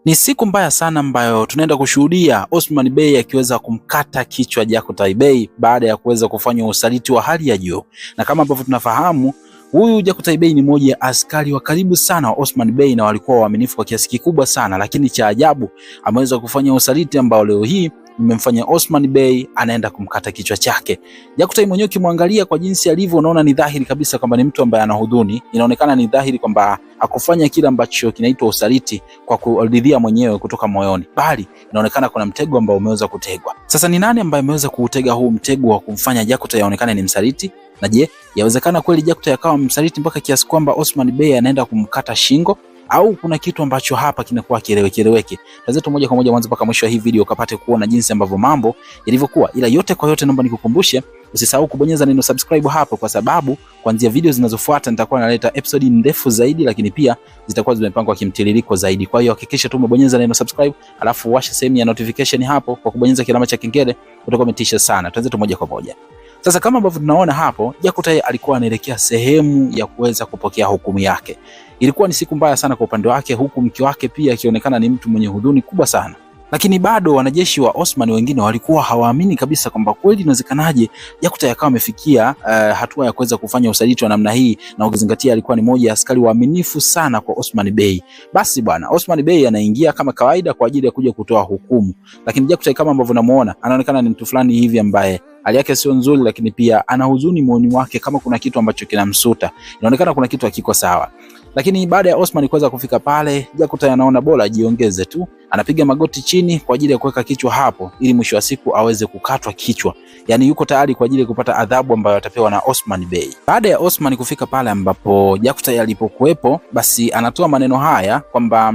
Ni siku mbaya sana ambayo tunaenda kushuhudia Osman Bey akiweza kumkata kichwa Jakutai Bey baada ya kuweza kufanya usaliti wa hali ya juu. Na kama ambavyo tunafahamu, huyu Jakutai Bey ni mmoja ya askari wa karibu sana wa Osman Bey na walikuwa waaminifu kwa kiasi kikubwa sana, lakini cha ajabu ameweza kufanya usaliti ambao leo hii imemfanya Osman Bey anaenda kumkata kichwa chake. Jakutai mwenyewe ukimwangalia kwa jinsi alivyo, unaona ni dhahiri kabisa kwamba ni mtu ambaye ana huzuni. Inaonekana ni dhahiri kwamba hakufanya kile ambacho kinaitwa usaliti kwa kuridhia mwenyewe kutoka moyoni, bali inaonekana kuna mtego ambao umeweza kutegwa. Sasa ni nani ambaye ameweza kuutega huu mtego wa kumfanya Jakutai aonekane ni msaliti? Na je, yawezekana kweli Jakutai akawa msaliti mpaka kiasi kwamba Osman Bey anaenda kumkata shingo? Au kuna kitu ambacho hapa kinakuwa kieleweke? Tazama moja kwa moja mwanzo mpaka mwisho wa hii video ukapate kuona jinsi ambavyo mambo yalivyokuwa. Ila yote kwa yote, naomba nikukumbushe usisahau kubonyeza neno subscribe hapo, kwa sababu kuanzia video zinazofuata nitakuwa naleta episode ndefu zaidi, lakini pia zitakuwa zimepangwa kimtiririko zaidi. Kwa hiyo hakikisha tu umebonyeza neno subscribe, alafu washa sehemu ya notification hapo. Kwa kubonyeza kilama cha kengele utakuwa umetisha sana. Tazama moja kwa moja. Sasa kama ambavyo tunaona hapo, Jakutai alikuwa anaelekea sehemu ya kuweza kupokea hukumu yake. Ilikuwa ni siku mbaya sana kwa upande wake, huku mke wake pia akionekana ni mtu mwenye huzuni kubwa sana. Lakini bado wanajeshi wa Osman wengine walikuwa hawaamini kabisa kwamba kweli inawezekanaje Jakutai akawa amefikia hatua ya kuweza kufanya usaliti wa namna hii, na ukizingatia alikuwa ni mmoja ya askari waaminifu sana kwa Osman Bey. Basi bwana, Osman Bey anaingia kama kawaida kwa ajili ya kuja kutoa hukumu. Lakini Jakutai kama ambavyo unamuona, anaonekana ni mtu fulani hivi ambaye hali yake sio nzuri, lakini pia ana huzuni moyoni mwake, kama kuna kitu ambacho kinamsuta. Inaonekana kuna kitu hakiko sawa. Lakini baada ya Osman kuweza kufika pale, Jakutai anaona bora ajiongeze tu. Anapiga magoti chini kwa ajili ya kuweka kichwa hapo, ili mwisho wa siku aweze kukatwa kichwa. Yaani yuko tayari kwa ajili ya kupata adhabu ambayo atapewa na Osman Bey. Baada ya Osman kufika pale ambapo Jakutai alipokuwepo, basi anatoa maneno haya kwamba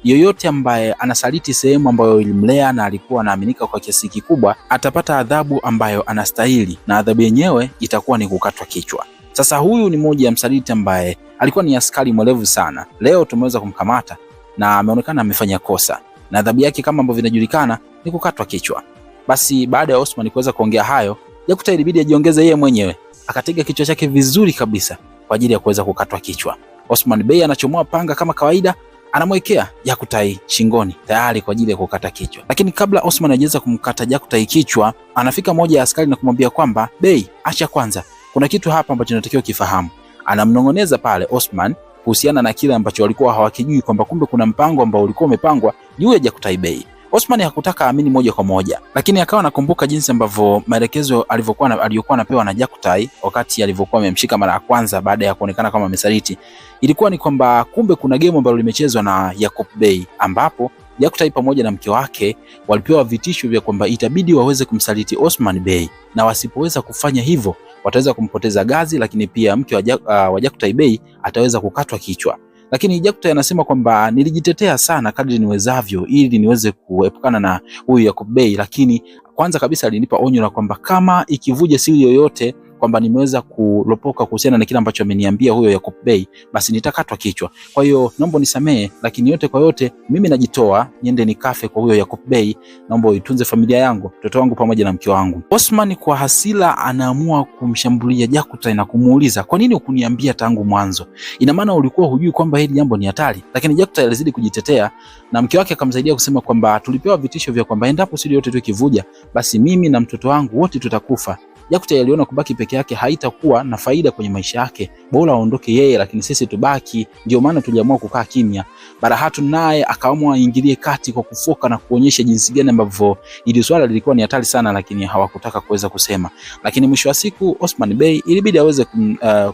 yoyote ambaye anasaliti sehemu ambayo ilimlea na alikuwa anaaminika kwa kiasi kikubwa atapata adhabu ambayo anastahili, na adhabu yenyewe itakuwa ni kukatwa kichwa. Sasa huyu ni mmoja ya msaliti ambaye alikuwa ni askari mwelevu sana. Leo tumeweza kumkamata na ameonekana amefanya kosa, na adhabu yake kama ambavyo inajulikana ni kukatwa kichwa. Basi baada ya Osman kuweza kuongea hayo, Jakutai ilibidi ajiongeze yeye mwenyewe, akatega kichwa chake vizuri kabisa kwa ajili ya kuweza kukatwa kichwa. Osman Bey anachomoa panga kama kawaida, anamwekea Jakutai shingoni tayari kwa ajili ya kukata kichwa. Lakini kabla Osman hajaweza kumkata Jakutai kichwa, anafika moja ya askari na kumwambia kwamba Bey, acha kwanza, kuna kitu hapa ambacho natakiwa kifahamu. Anamnong'oneza pale Osman kuhusiana na kile ambacho walikuwa hawakijui, kwamba kumbe kuna mpango ambao ulikuwa umepangwa juu ya Jakutai Bey. Osman hakutaka amini moja kwa moja, lakini akawa nakumbuka jinsi ambavyo maelekezo aliyokuwa anapewa na Jakutai wakati alivyokuwa amemshika mara ya kwanza baada ya kuonekana kama amesaliti. Ilikuwa ni kwamba kumbe kuna game ambalo limechezwa na Jacob Bey, ambapo Jakutai pamoja na mke wake walipewa vitisho vya kwamba itabidi waweze kumsaliti Osman Bey, na wasipoweza kufanya hivyo wataweza kumpoteza gazi, lakini pia mke wa Jakutai Bey ataweza kukatwa kichwa. Lakini Jakutai anasema kwamba nilijitetea sana kadri niwezavyo ili niweze kuepukana na huyu Jacob Bey, lakini kwanza kabisa alinipa onyo la kwamba kama ikivuja siri yoyote kwamba nimeweza kulopoka kuhusiana na kile ambacho ameniambia huyo Jacob Bey, basi nitakatwa kichwa. Kwa hiyo naomba nisamee, lakini yote kwa yote mimi najitoa niende nikafe kwa huyo Jacob Bey. Naomba uitunze familia yangu, mtoto wangu pamoja na mke wangu. Osman kwa hasira anaamua kumshambulia Jakutai na kumuuliza, kwa nini hukuniambia tangu mwanzo? Ina maana ulikuwa hujui kwamba hili jambo ni hatari? Lakini Jakutai alizidi kujitetea na mke wake akamsaidia kusema kwamba tulipewa vitisho vya kwamba endapo siri yote tu ikivuja, basi mimi na mtoto wangu wote tutakufa. Jakutai aliona kubaki peke yake haitakuwa na faida kwenye maisha yake, bora aondoke yeye lakini sisi tubaki. Ndio maana tuliamua kukaa kimya. Barahatu naye akaamua aingilie kati kwa kufoka na kuonyesha jinsi gani ambavyo ili swala lilikuwa ni hatari sana, lakini hawakutaka kuweza kusema. Lakini mwisho wa siku Osman Bey ilibidi aweze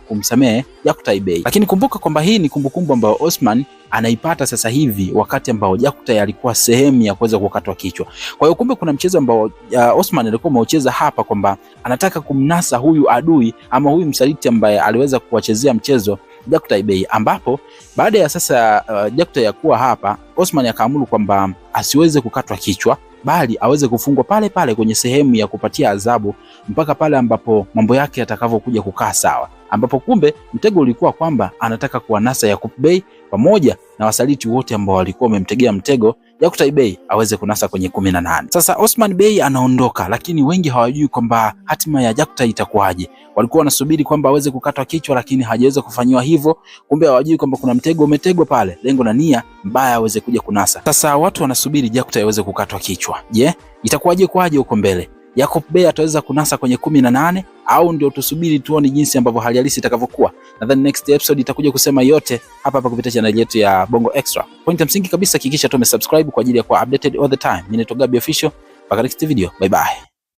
kumsamehe Jakutai Bey. Lakini kumbuka kwamba hii ni kumbukumbu ambayo Osman anaipata sasa hivi wakati ambao Jakutai alikuwa sehemu ya kuweza kukatwa kichwa. Kwa hiyo kumbe kuna mchezo ambao Osman alikuwa ameucheza hapa, kwamba anataka kumnasa huyu adui ama huyu msaliti ambaye aliweza kuwachezea mchezo Jakutai Bey, ambapo baada ya sasa Jakutai ya kuwa hapa, Osman akaamuru kwamba asiweze kukatwa kichwa, bali aweze kufungwa pale pale kwenye sehemu ya kupatia adhabu mpaka pale ambapo mambo yake yatakavyokuja kukaa sawa. ambapo kumbe mtego ulikuwa kwamba anataka kuwanasa Yakub Bey pamoja na wasaliti wote ambao walikuwa wamemtegea mtego Jakutai Bey aweze kunasa kwenye 18. Sasa Osman Bey anaondoka, lakini wengi hawajui kwamba hatima ya Jakutai itakuwaje. Walikuwa wanasubiri kwamba aweze kukatwa kichwa, lakini hajaweza kufanywa hivyo. Kumbe hawajui kwamba kuna mtego umetegwa pale, lengo na nia mbaya aweze kuja kunasa. Sasa watu wanasubiri Jakutai aweze kukatwa kichwa. Je, itakuwaje kwaje huko mbele? Yakub Bey ataweza kunasa kwenye 18 au ndio tusubiri tuone jinsi ambavyo hali halisi itakavyokuwa? Nadhani next episode itakuja kusema yote hapa kupitia channel yetu ya Bongo Extra. Point ya msingi kabisa, hakikisha tu umesubscribe kwa ajili ya kuwa updated all the time. Mimi ni Togabi Official. Mpaka next video. Bye bye.